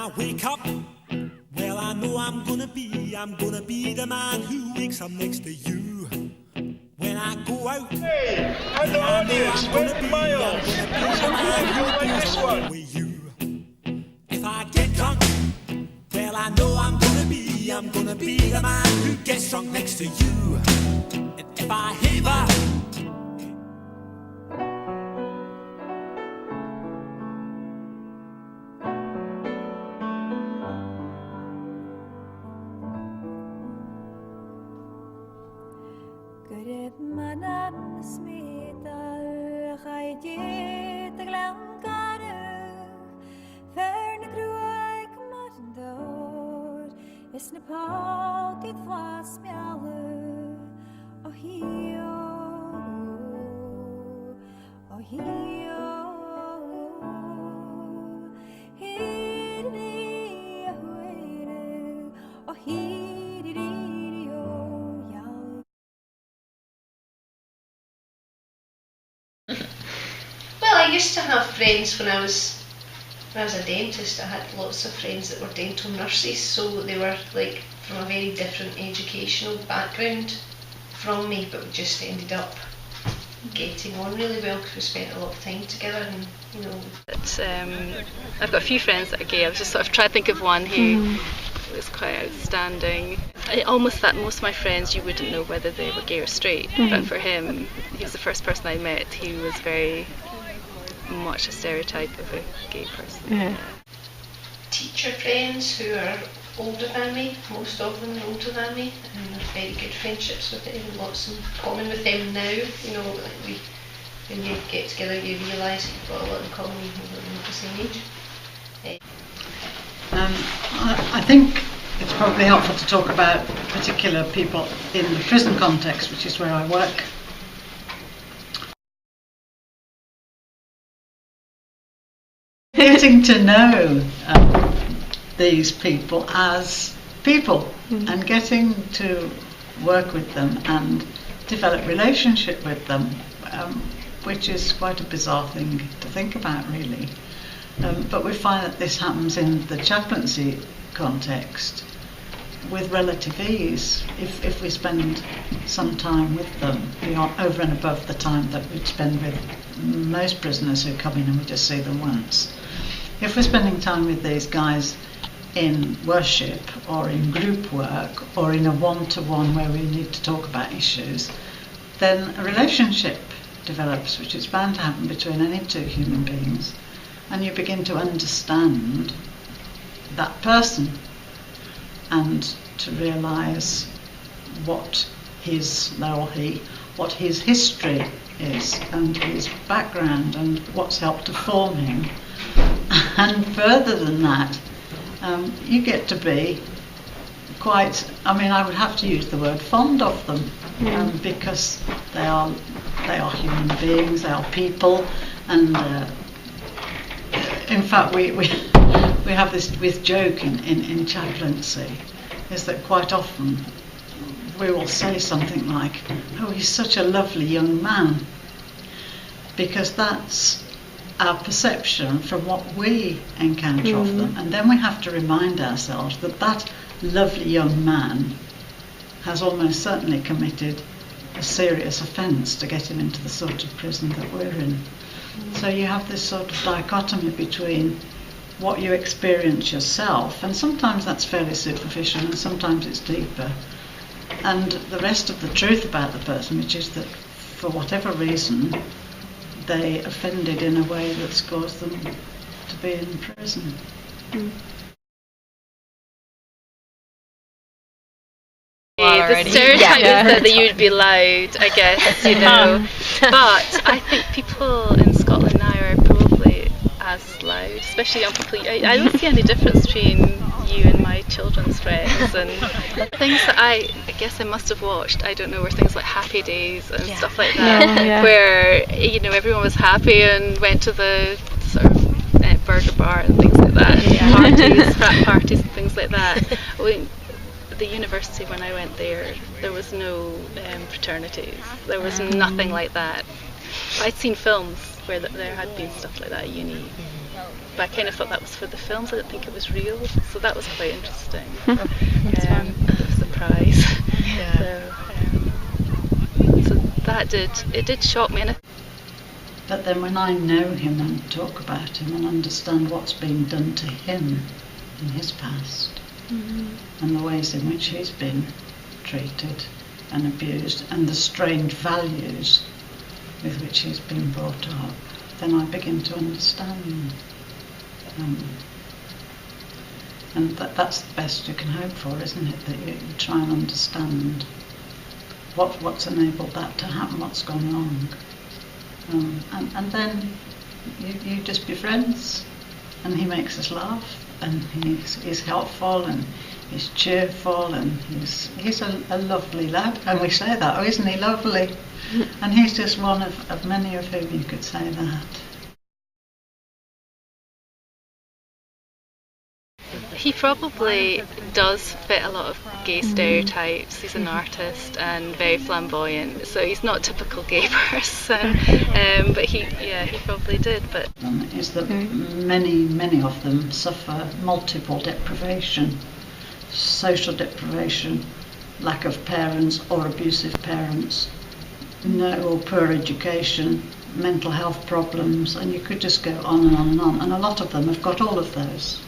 I wake up, well, I know I'm gonna be the man who wakes up next to you. When I go out, Hey, I'm the audience, where's Miles? Who's the man like this one? with you. If I get drunk, well, I know I'm gonna be the man who gets drunk next to you. And if I haver, Is na páltid flas mealu o hio hiri ahuere o hiri o yal. Well, I used to have friends when I was a dentist. I had lots of friends that were dental nurses, so they were like from a very different educational background from me, but we just ended up getting on really well because we spent a lot of time together, and you know. I've got a few friends that are gay. I was just sort of trying to think of one who was quite outstanding. Almost that most of my friends, you wouldn't know whether they were gay or straight, but for him, he was the first person I met. He was very much a stereotype of a gay person. Yeah. Teacher friends who are older than me, most of them are older than me, and I've very good friendships with them, and lots in common with them now. You know, like when you get together, you realise you've got a lot in common even though you're not the same age. I think it's probably helpful to talk about particular people in the prison context, which is where I work. Getting to know these people as people and getting to work with them and develop relationship with them, which is quite a bizarre thing to think about, really. But we find that this happens in the chaplaincy context with relative ease. If we spend some time with them beyond, over and above the time that we'd spend with most prisoners who come in and we just see them once. If we're spending time with these guys in worship or in group work or in a one-to-one where we need to talk about issues, then a relationship develops, which is bound to happen between any two human beings, and you begin to understand that person and to realise what his history is and his background and what's helped to form him. And further than that, you get to be quite, I would have to use the word fond of them, because they are human beings, they are people, and in fact we have this joke in chaplaincy, is that quite often we will say something like, "Oh, he's such a lovely young man," because that's our perception from what we encounter of them, and then we have to remind ourselves that that lovely young man has almost certainly committed a serious offence to get him into the sort of prison that we're in. So you have this sort of dichotomy between what you experience yourself, and sometimes that's fairly superficial and sometimes it's deeper, and the rest of the truth about the person, which is that for whatever reason they offended in a way that's caused them to be in prison. The stereotype is that you'd be loud, I guess, you know. But I think people in Scotland now are probably as loud, especially young people. I don't see any difference between you and my children's friends, and things that I guess I must have watched, I don't know, were things like Happy Days and stuff like that, where, you know, everyone was happy and went to the sort of burger bar and things like that, parties, frat parties and things like that. The university, when I went there was no fraternities, there was nothing like that. I'd seen films where there had been stuff like that at uni, but I kind of thought that was for the films. I didn't think it was real, so that was quite interesting. That's fun. A bit of a surprise. Yeah. So that did shock me. But then when I know him and talk about him and understand what's been done to him in his past, and the ways in which he's been treated and abused, and the strange values with which he's been brought up, then I begin to understand. And that's the best you can hope for, isn't it? That you try and understand what's enabled that to happen, what's gone wrong. And then you just be friends, and he makes us laugh, and he's helpful, and he's cheerful, and he's a lovely lad. And we say that, oh, isn't he lovely? And he's just one of many of whom you could say that. He probably does fit a lot of gay stereotypes. He's an artist and very flamboyant, so he's not a typical gay person. But he probably did. But Is that many of them suffer multiple deprivation, social deprivation, lack of parents or abusive parents, no or poor education, mental health problems, and you could just go on and on and on. And a lot of them have got all of those.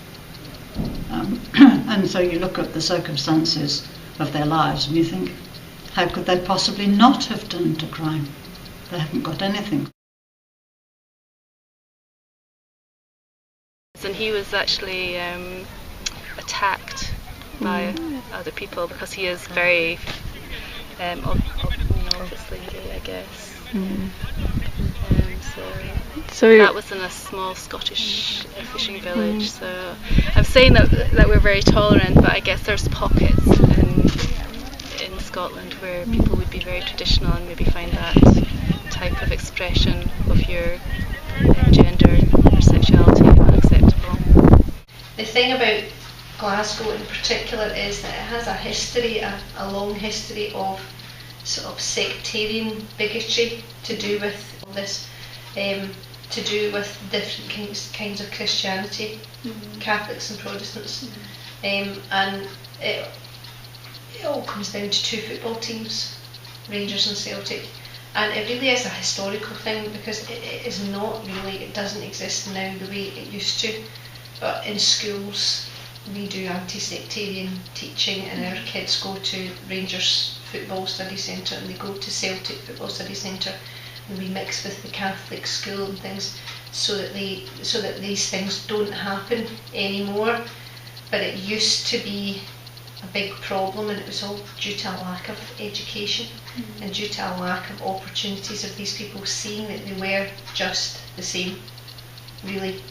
And so you look at the circumstances of their lives and you think, how could they possibly not have done a crime? They haven't got anything. and he was actually attacked by other people because he is very obviously gay, I guess. So that was in a small Scottish fishing village. So I'm saying that we're very tolerant, but I guess there's pockets in Scotland where people would be very traditional and maybe find that type of expression of your gender or sexuality unacceptable. The thing about Glasgow in particular is that it has a history, a long history of sort of sectarian bigotry to do with this, to do with different kinds of Christianity, Catholics and Protestants, and it all comes down to two football teams, Rangers and Celtic, and it really is a historical thing because it is not really, it doesn't exist now the way it used to, but in schools we do anti-sectarian teaching and our kids go to Rangers Football Study Centre and they go to Celtic Football Study Centre and we mix with the Catholic school and things so that these things don't happen anymore. But it used to be a big problem and it was all due to a lack of education and due to a lack of opportunities of these people seeing that they were just the same, really.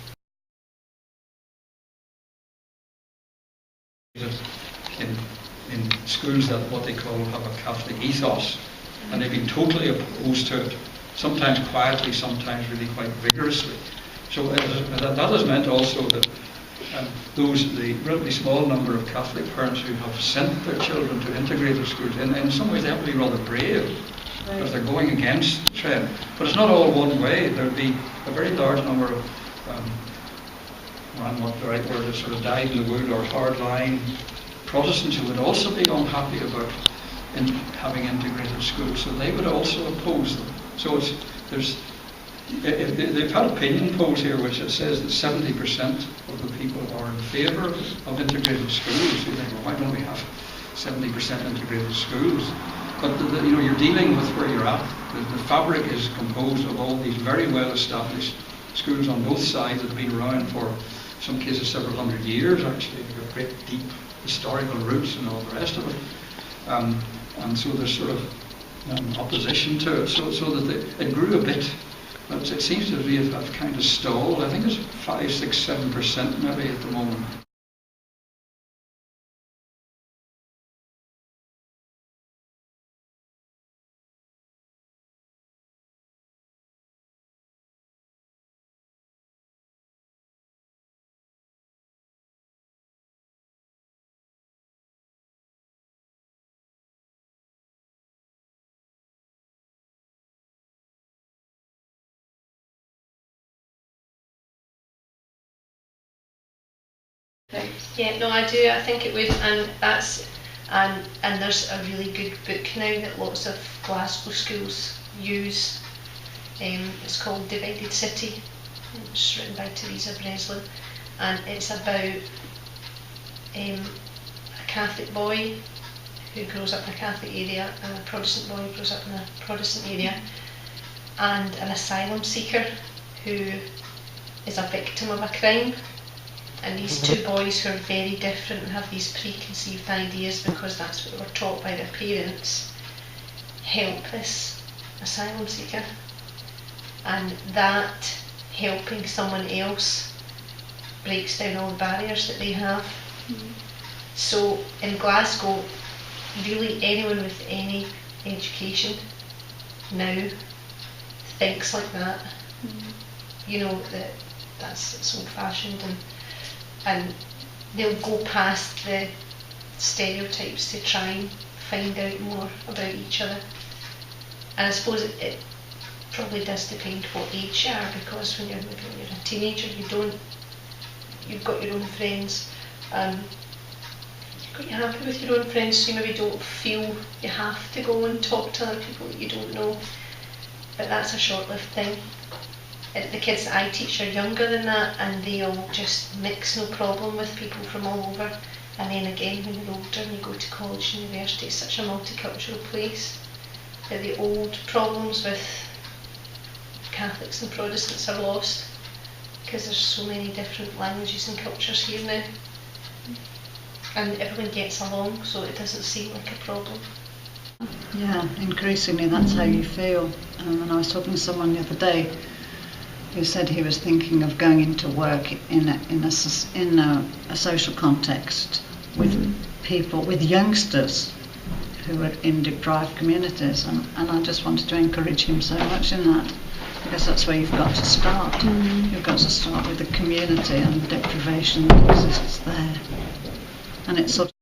In schools that what they call have a Catholic ethos, and they've been totally opposed to it, sometimes quietly, sometimes really quite vigorously. So that has meant also that the relatively small number of Catholic parents who have sent their children to integrated schools, in some ways they have to be rather brave, because they're going against the trend. But it's not all one way. There'd be a very large number of what the right word is, sort of dyed-in-the-wool or hardline Protestants who would also be unhappy about having integrated schools, so they would also oppose them. So they've had opinion polls here which it says that 70% of the people are in favour of integrated schools. You think, well, why don't we have 70% integrated schools? But you're dealing with where you're at. The fabric is composed of all these very well established schools on both sides that have been around for, in some cases, several hundred years actually. They've got great deep historical roots and all the rest of it. And so there's sort of opposition to it. So that it grew a bit. But it seems to have kind of stalled. I think it's 5, 6, 7% maybe at the moment. Yeah, no, I do. I think it would, and there's a really good book now that lots of Glasgow schools use. It's called Divided City. It's written by Teresa Breslin, and it's about a Catholic boy who grows up in a Catholic area and a Protestant boy who grows up in a Protestant area, and an asylum seeker who is a victim of a crime. And these two boys who are very different and have these preconceived ideas because that's what they were taught by their parents, help this asylum seeker. And that helping someone else breaks down all the barriers that they have. So in Glasgow, really anyone with any education now thinks like that. You know, that's it's old fashioned, and they'll go past the stereotypes to try and find out more about each other. And I suppose it probably does depend what age you are, because when you're a teenager, you've got your own friends. You're happy with your own friends, so you maybe don't feel you have to go and talk to other people that you don't know. But that's a short-lived thing. The kids that I teach are younger than that, and they'll just mix no problem with people from all over. And then again, when you're older and you go to college and university, it's such a multicultural place that the old problems with Catholics and Protestants are lost, because there's so many different languages and cultures here now. And everyone gets along, so it doesn't seem like a problem. Yeah, increasingly that's how you feel. And I was talking to someone the other day who said he was thinking of going into work in a social context with people, with youngsters who are in deprived communities, and I just wanted to encourage him so much in that, because that's where you've got to start. You've got to start with the community and the deprivation that exists there, and it's sort of